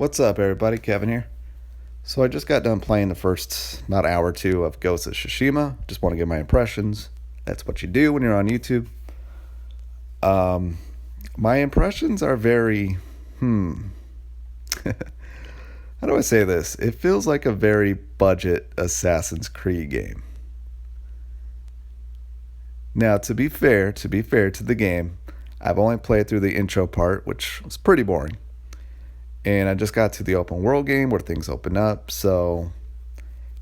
What's up, everybody? Kevin here. So I just got done playing the first about hour or two of Ghost of Tsushima. Just want to get my impressions. That's what you do when you're on YouTube. Um, my impressions are very, how do I say this? It feels like a very budget Assassin's Creed game. Now, to be fair to the game, I've only played through the intro part, which was pretty boring. And I just got to the open world game where things open up. So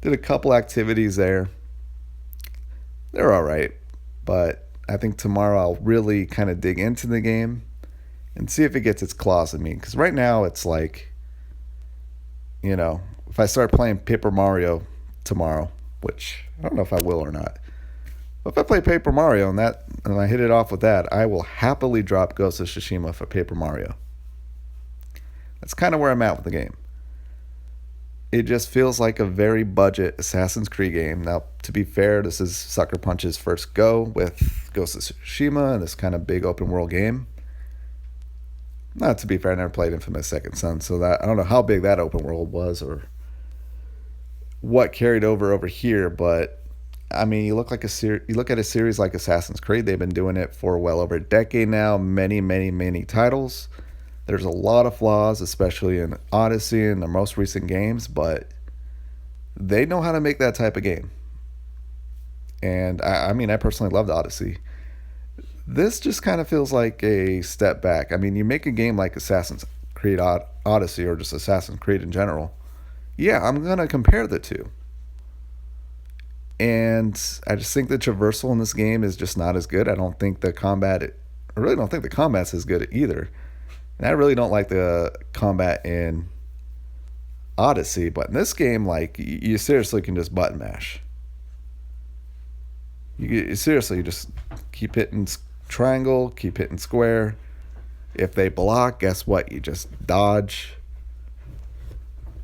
did a couple activities there. They're all right, but I think tomorrow I'll really kind of dig into the game and see if it gets its claws in me. Because right now it's like, if I start playing Paper Mario tomorrow, which I don't know if I will or not. But if I play Paper Mario and I hit it off with that, I will happily drop Ghost of Tsushima for Paper Mario. That's kind of where I'm at with the game. It just feels like a very budget Assassin's Creed game. Now, to be fair, this is Sucker Punch's first go with Ghost of Tsushima and this kind of big open world game. Not to be fair, I never played Infamous Second Son, so that I don't know how big that open world was or what carried over here. But I mean, you look at a series like Assassin's Creed. They've been doing it for well over a decade now. Many, many, many titles. There's a lot of flaws, especially in Odyssey and the most recent games, but they know how to make that type of game. And I mean, I personally loved Odyssey. This just kind of feels like a step back. I mean, you make a game like Assassin's Creed Odyssey or just Assassin's Creed in general. Yeah, I'm going to compare the two. And I just think the traversal in this game is just not as good. I really don't think the combat's as good either. And I really don't like the combat in Odyssey, but in this game, like, you seriously can just button mash. You just keep hitting triangle, keep hitting square. If they block, guess what? You just dodge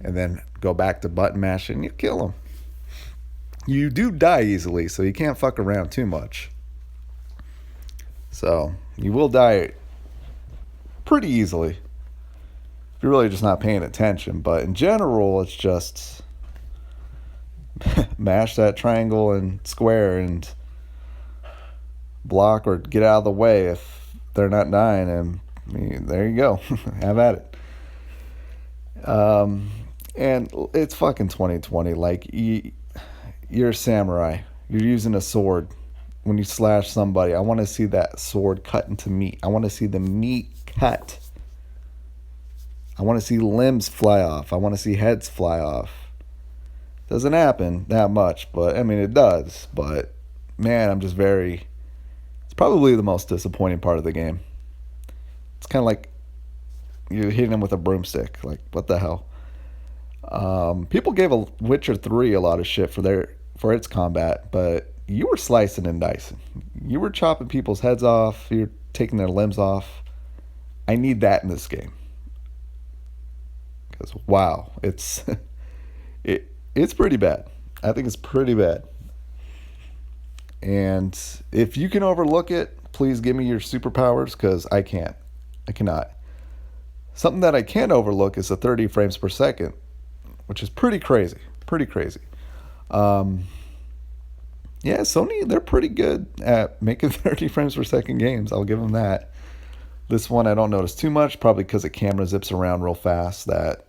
and then go back to button mash and you kill them. You do die easily, so you can't fuck around too much. So you will die pretty easily if you're really just not paying attention. But in general, it's just mash that triangle and square and block or get out of the way if they're not dying, and I mean, there you go. Have at it. And it's fucking 2020. Like, you're a samurai, you're using a sword. When you slash somebody, I want to see that sword cut into meat. I want to see the meat cut. I want to see limbs fly off. I want to see heads fly off. Doesn't happen that much, but I mean, it does. But man, it's probably the most disappointing part of the game. It's kind of like you're hitting them with a broomstick. Like, what the hell? People gave a Witcher 3 a lot of shit for its combat, but you were slicing and dicing. You were chopping people's heads off. You're taking their limbs off. I need that in this game. Because, wow, it's pretty bad. I think it's pretty bad. And if you can overlook it, please give me your superpowers, because I can't. I cannot. Something that I can't overlook is the 30 frames per second, which is pretty crazy. Pretty crazy. Yeah, Sony, they're pretty good at making 30 frames per second games. I'll give them that. This one I don't notice too much, probably because the camera zips around real fast that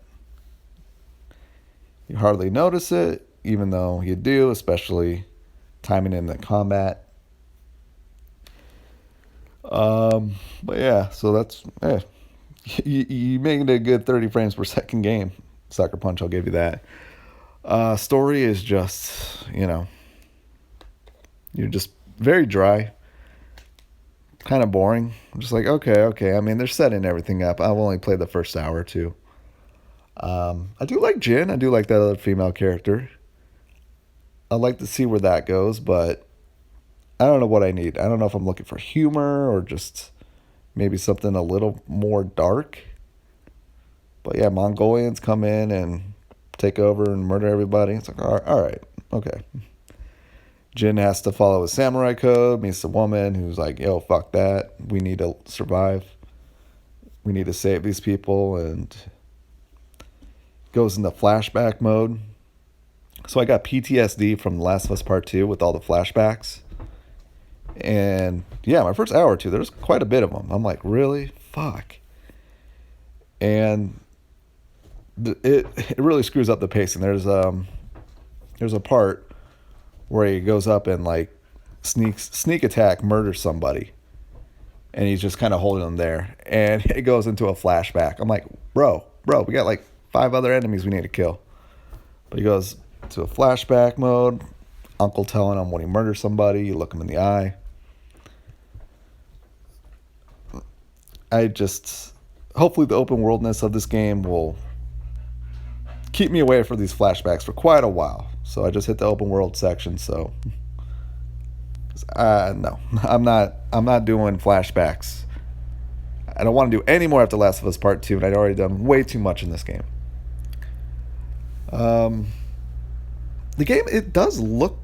you hardly notice it, even though you do, especially timing in the combat. But yeah, so that's, you making a good 30 frames per second game. Sucker Punch, I'll give you that. Story is just, you're just very dry, kind of boring. I'm just like, okay. I mean, they're setting everything up. I've only played the first hour or two. I do like Jin. I do like that other female character. I'd like to see where that goes, but I don't know what I need. I don't know if I'm looking for humor or just maybe something a little more dark. But yeah, Mongolians come in and take over and murder everybody. It's like, all right, okay. Jin has to follow a samurai code, meets a woman who's like, yo, fuck that. We need to survive. We need to save these people. And goes into flashback mode. So I got PTSD from The Last of Us Part 2 with all the flashbacks. And yeah, my first hour or two, there's quite a bit of them. I'm like, really? Fuck. And it really screws up the pacing. There's a part where he goes up and like sneak attack, murders somebody. And he's just kind of holding them there. And it goes into a flashback. I'm like, bro, we got like 5 other enemies we need to kill. But he goes to a flashback mode. Uncle telling him when he murders somebody, you look him in the eye. Hopefully the open worldness of this game will keep me away from these flashbacks for quite a while. So I just hit the open world section. So no, I'm not doing flashbacks. I don't want to do any more after Last of Us Part 2, and I'd already done way too much in this game. The game, it does look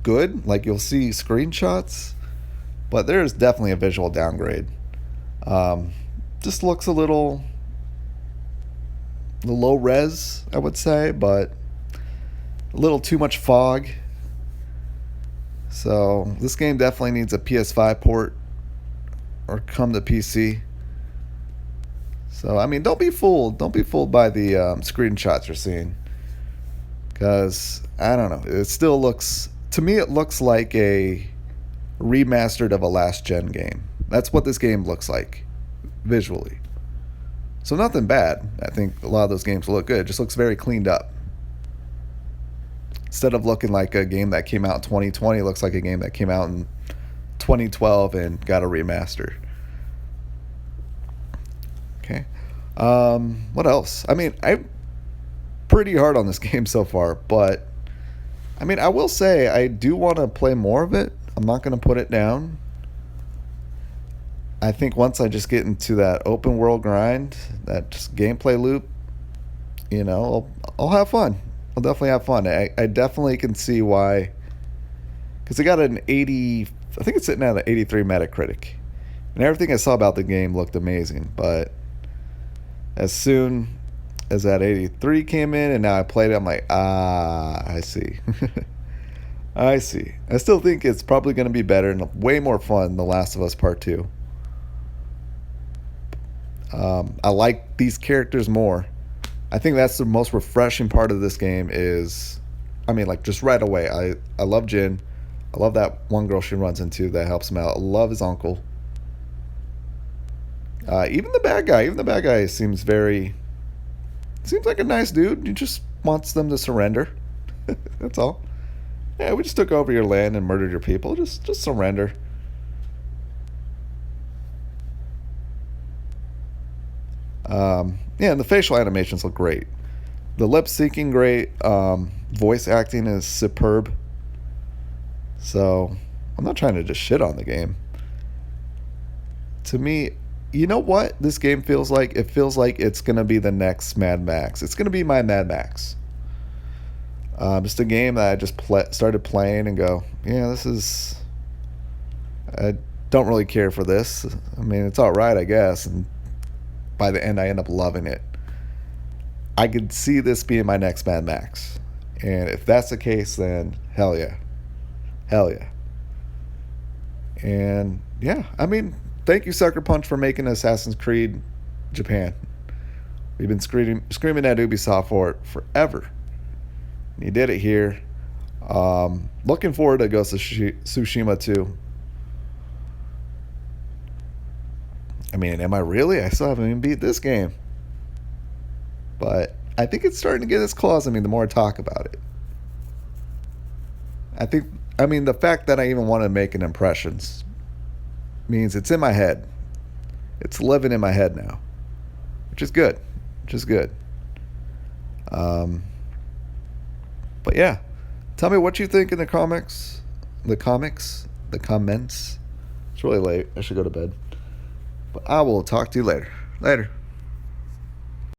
good. Like, you'll see screenshots, but there's definitely a visual downgrade. Just looks a little low res, I would say, but a little too much fog. So this game definitely needs a PS5 port or come to PC. So I mean, don't be fooled by the screenshots you're seeing, because I don't know, it still looks, to me it looks like a remastered of a last gen game. That's what this game looks like visually. So nothing bad. I think a lot of those games look good. It just looks very cleaned up. Instead of looking like a game that came out in 2020, it looks like a game that came out in 2012 and got a remaster. Okay. What else? I mean, I'm pretty hard on this game so far, but I mean, I will say I do want to play more of it. I'm not going to put it down. I think once I just get into that open world grind, that just gameplay loop, you know, I'll have fun. I'll definitely have fun. I definitely can see why, because I got an 80, I think it's sitting at an 83 Metacritic, and everything I saw about the game looked amazing. But as soon as that 83 came in and now I played it, I'm like, I see. I see. I still think it's probably going to be better and way more fun than The Last of Us Part 2. I like these characters more. I think that's the most refreshing part of this game is, I mean, like, just right away, I love Jin. I love that one girl she runs into that helps him out. I love his uncle. Even the bad guy seems like a nice dude. He just wants them to surrender. That's all. Yeah, we just took over your land and murdered your people. Just surrender. Yeah, and the facial animations look great. The lip syncing great. Voice acting is superb. So I'm not trying to just shit on the game. To me, you know what this game feels like? It feels like it's gonna be the next Mad Max. It's gonna be my Mad Max. Just a game that I just started playing and go, yeah, this is. I don't really care for this. I mean, it's all right, I guess. And by the end, I end up loving it. I could see this being my next Mad Max. And if that's the case, then hell yeah. Hell yeah. And yeah, I mean, thank you, Sucker Punch, for making Assassin's Creed Japan. We've been screaming at Ubisoft for it forever. And you did it here. Looking forward to Ghost of Tsushima 2. I mean, am I really? I still haven't even beat this game. But I think it's starting to get its claws on me the more I talk about it. The fact that I even want to make an impressions means it's in my head. It's living in my head now. Which is good. But yeah. Tell me what you think in the comments. It's really late. I should go to bed. But I will talk to you later. Later.